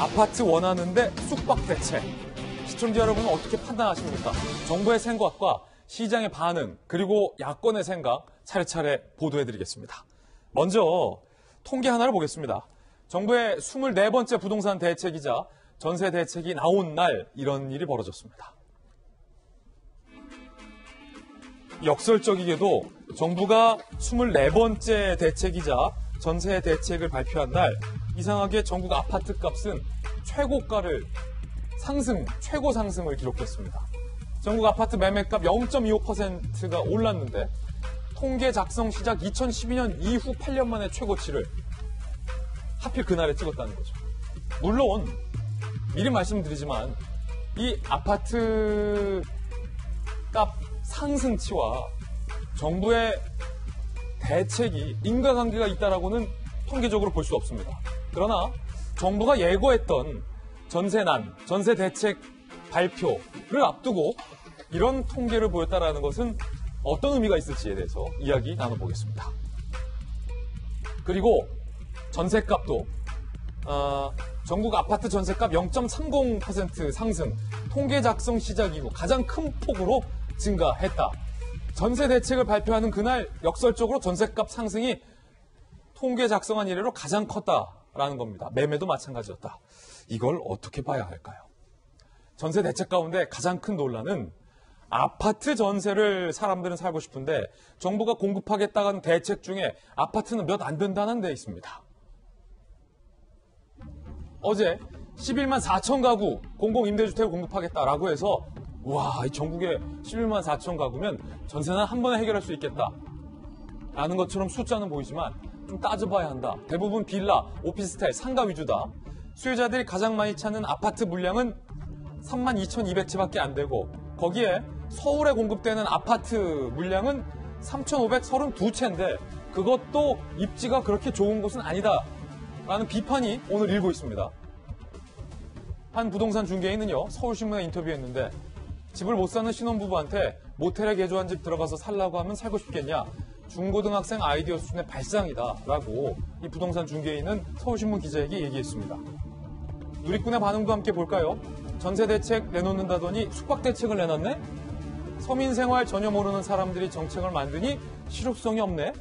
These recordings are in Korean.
아파트 원하는데 쑥박 대책. 시청자 여러분은 어떻게 판단하십니까? 정부의 생각과 시장의 반응, 그리고 야권의 생각 차례차례 보도해드리겠습니다. 먼저 통계 하나를 보겠습니다. 정부의 24번째 부동산 대책이자 전세 대책이 나온 날 이런 일이 벌어졌습니다. 역설적이게도 정부가 24번째 대책이자 전세 대책을 발표한 날 이상하게 전국 아파트 값은 최고가를 최고 상승을 기록했습니다. 전국 아파트 매매값 0.25%가 올랐는데 통계 작성 시작 2012년 이후 8년 만에 최고치를 하필 그날에 찍었다는 거죠. 물론 미리 말씀드리지만 이 아파트 값 상승치와 정부의 대책이 인과관계가 있다라고는 통계적으로 볼 수 없습니다. 그러나 정부가 예고했던 전세난, 전세 대책 발표를 앞두고 이런 통계를 보였다라는 것은 어떤 의미가 있을지에 대해서 이야기 나눠보겠습니다. 그리고 전세값도 전국 아파트 전세값 0.30% 상승, 통계 작성 시작 이후 가장 큰 폭으로 증가했다. 전세 대책을 발표하는 그날 역설적으로 전세값 상승이 통계 작성한 이래로 가장 컸다라는 겁니다. 매매도 마찬가지였다. 이걸 어떻게 봐야 할까요? 전세 대책 가운데 가장 큰 논란은 아파트 전세를 사람들은 살고 싶은데 정부가 공급하겠다는 대책 중에 아파트는 몇 안 된다는 데 있습니다. 어제 11만 4천 가구 공공임대주택을 공급하겠다라고 해서 와, 이 전국에 11만 4천 가구면 전세난 한 번에 해결할 수 있겠다 라는 것처럼 숫자는 보이지만 좀 따져봐야 한다. 대부분 빌라, 오피스텔, 상가 위주다. 수요자들이 가장 많이 찾는 아파트 물량은 32,200채밖에 안 되고 거기에 서울에 공급되는 아파트 물량은 3,532채인데 그것도 입지가 그렇게 좋은 곳은 아니다 라는 비판이 오늘 일고 있습니다. 한 부동산 중개인은요, 서울신문에 인터뷰했는데 집을 못 사는 신혼부부한테 모텔에 개조한 집 들어가서 살라고 하면 살고 싶겠냐? 중고등학생 아이디어 수준의 발상이다 라고 이 부동산 중개인은 서울신문 기자에게 얘기했습니다. 누리꾼의 반응도 함께 볼까요? 전세 대책 내놓는다더니 숙박 대책을 내놨네? 서민생활 전혀 모르는 사람들이 정책을 만드니 실효성이 없네?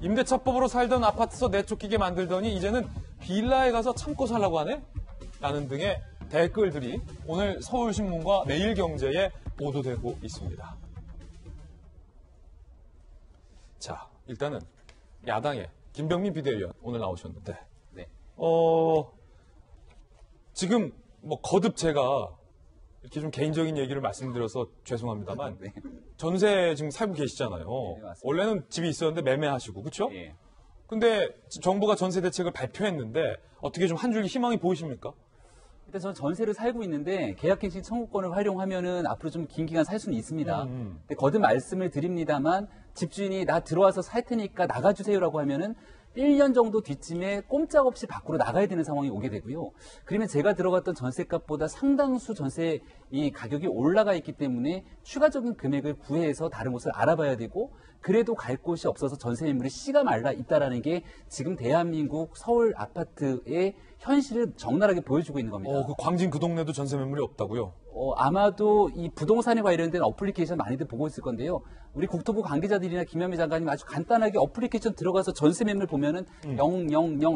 임대차법으로 살던 아파트에서 내쫓기게 만들더니 이제는 빌라에 가서 참고 살라고 하네? 라는 등의 댓글들이 오늘 서울신문과 매일경제에 보도되고 있습니다. 자, 일단은 야당의 김병민 비대위원 오늘 나오셨는데 네. 지금 뭐 거듭 제가 이렇게 좀 개인적인 얘기를 말씀드려서 죄송합니다만 네. 전세 지금 살고 계시잖아요. 네, 맞습니다. 원래는 집이 있었는데 매매하시고 그렇죠? 예. 근데 정부가 전세 대책을 발표했는데 어떻게 좀 한 줄기 희망이 보이십니까? 일단 저는 전세를 살고 있는데 계약갱신 청구권을 활용하면은 앞으로 좀 긴 기간 살 수는 있습니다. 근데 거듭 말씀을 드립니다만 집주인이 나 들어와서 살 테니까 나가주세요라고 하면은 1년 정도 뒤쯤에 꼼짝없이 밖으로 나가야 되는 상황이 오게 되고요. 그러면 제가 들어갔던 전세값보다 상당수 전세 이 가격이 올라가 있기 때문에 추가적인 금액을 구해서 다른 곳을 알아봐야 되고 그래도 갈 곳이 없어서 전세 매물이 씨가 말라 있다라는 게 지금 대한민국 서울 아파트의 현실을 적나라하게 보여주고 있는 겁니다. 그 광진 그 동네도 전세 매물이 없다고요? 아마도 이 부동산에 관련된 어플리케이션 많이들 보고 있을 건데요. 우리 국토부 관계자들이나 김현미 장관님 아주 간단하게 어플리케이션 들어가서 전세 매물 보면은 000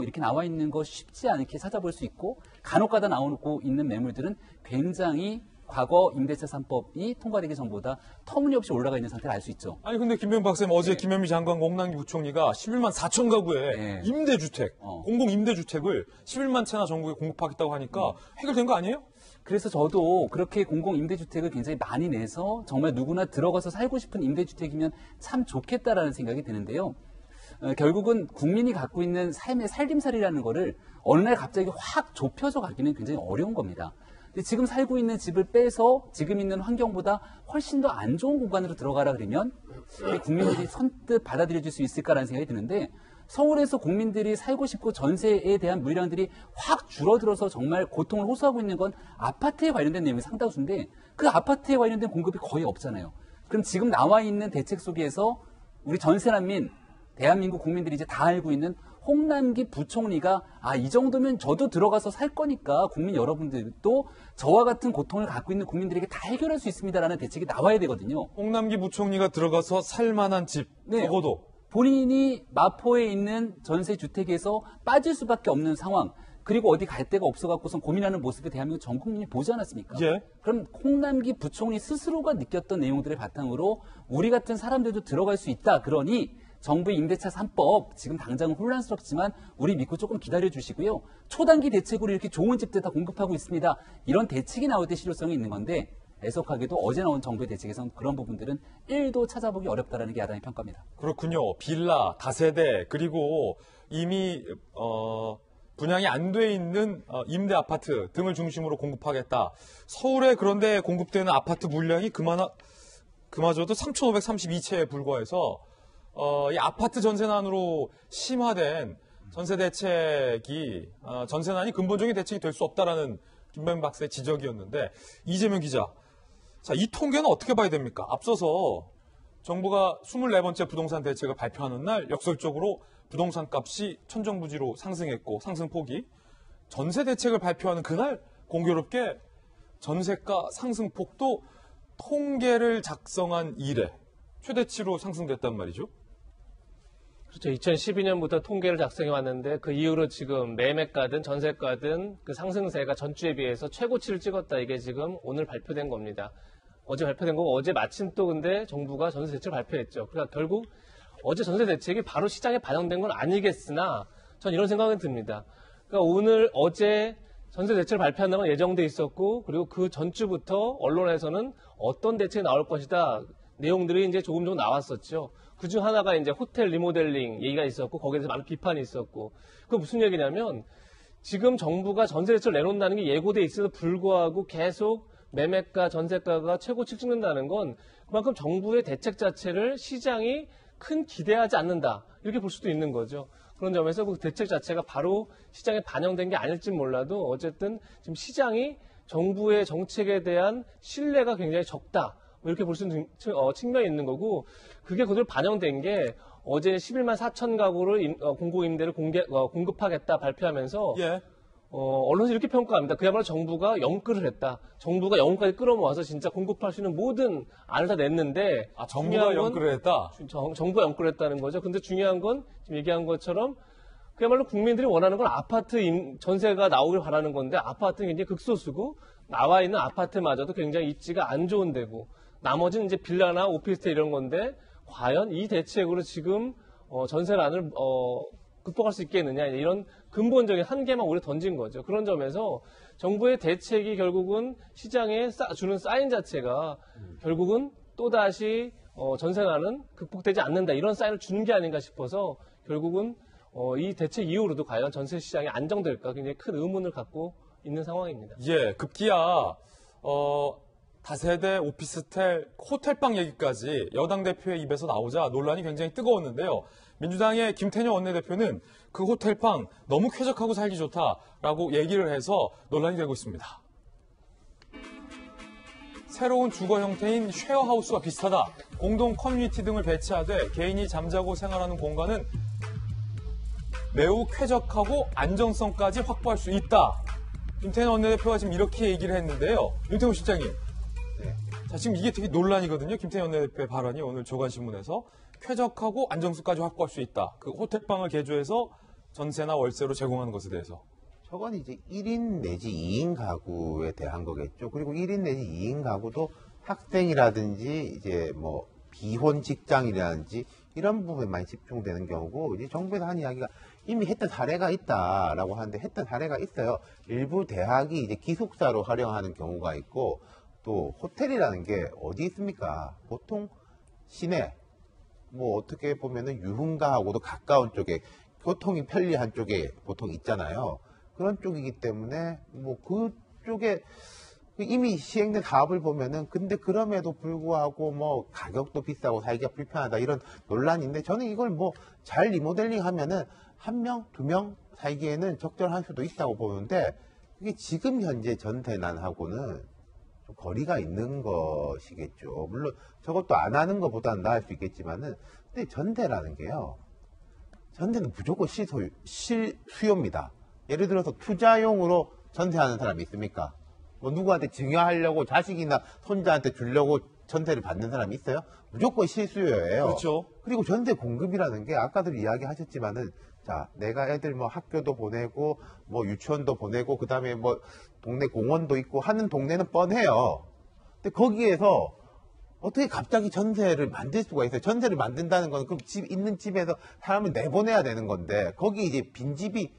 이렇게 나와 있는 거 쉽지 않게 찾아볼 수 있고 간혹가다 나오고 있는 매물들은 굉장히 과거 임대차 3법이 통과되기 전보다 터무니없이 올라가 있는 상태를 알 수 있죠. 아니 근데 김병민 박사님 어제 김현미 장관과 홍남기 부총리가 11만 4천 가구의 네. 임대주택, 공공 임대주택을 11만 채나 전국에 공급하겠다고 하니까 해결된 거 아니에요? 그래서 저도 그렇게 공공 임대주택을 굉장히 많이 내서 정말 누구나 들어가서 살고 싶은 임대주택이면 참 좋겠다라는 생각이 드는데요. 결국은 국민이 갖고 있는 삶의 살림살이라는 거를 어느 날 갑자기 확 좁혀져 가기는 굉장히 어려운 겁니다. 근데 지금 살고 있는 집을 빼서 지금 있는 환경보다 훨씬 더 안 좋은 공간으로 들어가라 그러면 국민들이 선뜻 받아들여질 수 있을까라는 생각이 드는데 서울에서 국민들이 살고 싶고 전세에 대한 물량들이 확 줄어들어서 정말 고통을 호소하고 있는 건 아파트에 관련된 내용이 상당수인데 그 아파트에 관련된 공급이 거의 없잖아요. 그럼 지금 나와 있는 대책 속에서 우리 전세난민 대한민국 국민들이 이제 다 알고 있는 홍남기 부총리가 이 정도면 저도 들어가서 살 거니까 국민 여러분들도 저와 같은 고통을 갖고 있는 국민들에게 다 해결할 수 있습니다라는 대책이 나와야 되거든요. 홍남기 부총리가 들어가서 살만한 집, 네. 적어도. 본인이 마포에 있는 전세주택에서 빠질 수밖에 없는 상황, 그리고 어디 갈 데가 없어갖고선 고민하는 모습을 대한민국 전 국민이 보지 않았습니까? 예. 그럼 홍남기 부총리 스스로가 느꼈던 내용들을 바탕으로 우리 같은 사람들도 들어갈 수 있다. 그러니 정부의 임대차 3법 지금 당장은 혼란스럽지만 우리 믿고 조금 기다려 주시고요. 초단기 대책으로 이렇게 좋은 집들 다 공급하고 있습니다. 이런 대책이 나올 때 실효성이 있는 건데 애석하게도 어제 나온 정부의 대책에서는 그런 부분들은 1도 찾아보기 어렵다라는 게 야당의 평가입니다. 그렇군요. 빌라, 다세대, 그리고 이미 분양이 안 돼 있는 임대 아파트 등을 중심으로 공급하겠다. 서울에 그런데 공급되는 아파트 물량이 그마저도 3,532채에 불과해서 이 아파트 전세난으로 심화된 전세 대책이 전세난이 근본적인 대책이 될 수 없다라는 김병민 박사의 지적이었는데 이재명 기자, 자, 이 통계는 어떻게 봐야 됩니까? 앞서서 정부가 24번째 부동산 대책을 발표하는 날 역설적으로 부동산 값이 천정부지로 상승했고 상승폭이 전세 대책을 발표하는 그날 공교롭게 전세가 상승폭도 통계를 작성한 이래 최대치로 상승됐단 말이죠. 그렇죠. 2012년부터 통계를 작성해 왔는데 그 이후로 지금 매매가든 전세가든 그 상승세가 전주에 비해서 최고치를 찍었다. 이게 지금 오늘 발표된 겁니다. 어제 발표된 거고 어제 마침 또 근데 정부가 전세 대책을 발표했죠. 그러니까 결국 어제 전세 대책이 바로 시장에 반영된 건 아니겠으나 전 이런 생각은 듭니다. 그러니까 어제 전세 대책을 발표한다는 건 예정돼 있었고 그리고 그 전주부터 언론에서는 어떤 대책이 나올 것이다 내용들이 이제 조금 나왔었죠. 그중 하나가 이제 호텔 리모델링 얘기가 있었고 거기에 대해서 많은 비판이 있었고 그건 무슨 얘기냐면 지금 정부가 전세 대책을 내놓는다는 게 예고돼 있어도 불구하고 계속 매매가 전세가가 최고치 찍는다는 건 그만큼 정부의 대책 자체를 시장이 큰 기대하지 않는다 이렇게 볼 수도 있는 거죠. 그런 점에서 그 대책 자체가 바로 시장에 반영된 게 아닐지 몰라도 어쨌든 지금 시장이 정부의 정책에 대한 신뢰가 굉장히 적다 이렇게 볼 수 있는 측면이 있는 거고 그게 그대로 반영된 게 어제 11만 4천 가구를 공공임대를 공급하겠다 발표하면서 예. 언론에서 이렇게 평가합니다. 그야말로 정부가 영끌을 했다. 정부가 영까지 끌어모아서 진짜 공급할 수 있는 모든 안을 다 냈는데 정부가 영끌을 했다? 정부가 영끌을 했다는 거죠. 근데 중요한 건 지금 얘기한 것처럼 그야말로 국민들이 원하는 건 아파트 전세가 나오길 바라는 건데 아파트는 굉장히 극소수고 나와 있는 아파트마저도 굉장히 입지가 안 좋은 데고 나머지는 이제 빌라나 오피스텔 이런 건데 과연 이 대책으로 지금 전세난을 극복할 수 있겠느냐 이런 근본적인 한계만 우리 던진 거죠. 그런 점에서 정부의 대책이 결국은 시장에 주는 사인 자체가 결국은 또다시 전세난은 극복되지 않는다 이런 사인을 주는 게 아닌가 싶어서 결국은 이 대책 이후로도 과연 전세 시장이 안정될까 굉장히 큰 의문을 갖고 있는 상황입니다. 예, 급기야 다세대, 오피스텔, 호텔방 얘기까지 여당 대표의 입에서 나오자 논란이 굉장히 뜨거웠는데요. 민주당의 김태년 원내대표는 그 호텔방 너무 쾌적하고 살기 좋다라고 얘기를 해서 논란이 되고 있습니다. 새로운 주거 형태인 쉐어하우스와 비슷하다. 공동 커뮤니티 등을 배치하되 개인이 잠자고 생활하는 공간은 매우 쾌적하고 안정성까지 확보할 수 있다. 김태년 원내대표가 지금 이렇게 얘기를 했는데요. 윤태호 실장님. 자, 지금 이게 되게 논란이거든요. 김태년 원내대표의 발언이 오늘 조간신문에서 쾌적하고 안정성까지 확보할 수 있다. 그 호텔방을 개조해서 전세나 월세로 제공하는 것에 대해서. 저건 이제 1인 내지 2인 가구에 대한 거겠죠. 그리고 1인 내지 2인 가구도 학생이라든지 이제 뭐 비혼 직장이라든지 이런 부분에 많이 집중되는 경우고 이제 정부에서 한 이야기가 이미 했던 사례가 있다라고 하는데 했던 사례가 있어요. 일부 대학이 이제 기숙사로 활용하는 경우가 있고 또 호텔이라는 게 어디 있습니까? 보통 시내 뭐 어떻게 보면은 유흥가하고도 가까운 쪽에 교통이 편리한 쪽에 보통 있잖아요. 그런 쪽이기 때문에 뭐 그쪽에 이미 시행된 사업을 보면은 근데 그럼에도 불구하고 뭐 가격도 비싸고 살기가 불편하다 이런 논란인데 저는 이걸 뭐 잘 리모델링 하면은 한 명, 두 명 살기에는 적절할 수도 있다고 보는데 그게 지금 현재 전세난하고는 좀 거리가 있는 것이겠죠. 물론 저것도 안 하는 것보다는 나을 수 있겠지만은 근데 전세라는 게요. 전세는 무조건 실수요입니다. 예를 들어서 투자용으로 전세하는 사람이 있습니까? 뭐 누구한테 증여하려고 자식이나 손자한테 주려고 전세를 받는 사람이 있어요? 무조건 실수요예요. 그렇죠. 그리고 전세 공급이라는 게 아까도 이야기하셨지만은 자, 내가 애들 뭐 학교도 보내고 뭐 유치원도 보내고 그다음에 뭐 동네 공원도 있고 하는 동네는 뻔해요. 근데 거기에서 어떻게 갑자기 전세를 만들 수가 있어요? 전세를 만든다는 건 그럼 집 있는 집에서 사람을 내보내야 되는 건데 거기 이제 빈집이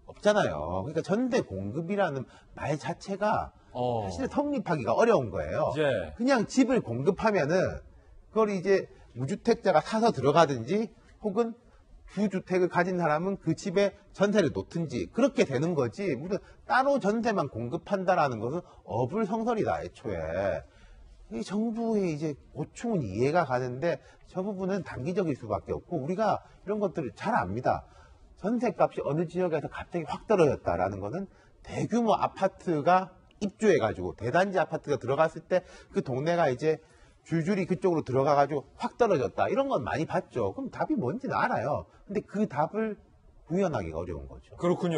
없잖아요. 그러니까 전세 공급이라는 말 자체가 사실 성립하기가 어려운 거예요. 예. 그냥 집을 공급하면은 그걸 이제 무주택자가 사서 들어가든지 혹은 주주택을 가진 사람은 그 집에 전세를 놓든지 그렇게 되는 거지 무슨 따로 전세만 공급한다라는 것은 어불성설이다 애초에. 이 정부의 이제 고충은 이해가 가는데 저 부분은 단기적일 수밖에 없고 우리가 이런 것들을 잘 압니다. 전세값이 어느 지역에서 갑자기 확 떨어졌다라는 거는 대규모 아파트가 입주해가지고 대단지 아파트가 들어갔을 때 그 동네가 이제 줄줄이 그쪽으로 들어가가지고 확 떨어졌다 이런 건 많이 봤죠. 그럼 답이 뭔지는 알아요. 근데 그 답을 구현하기가 어려운 거죠. 그렇군요.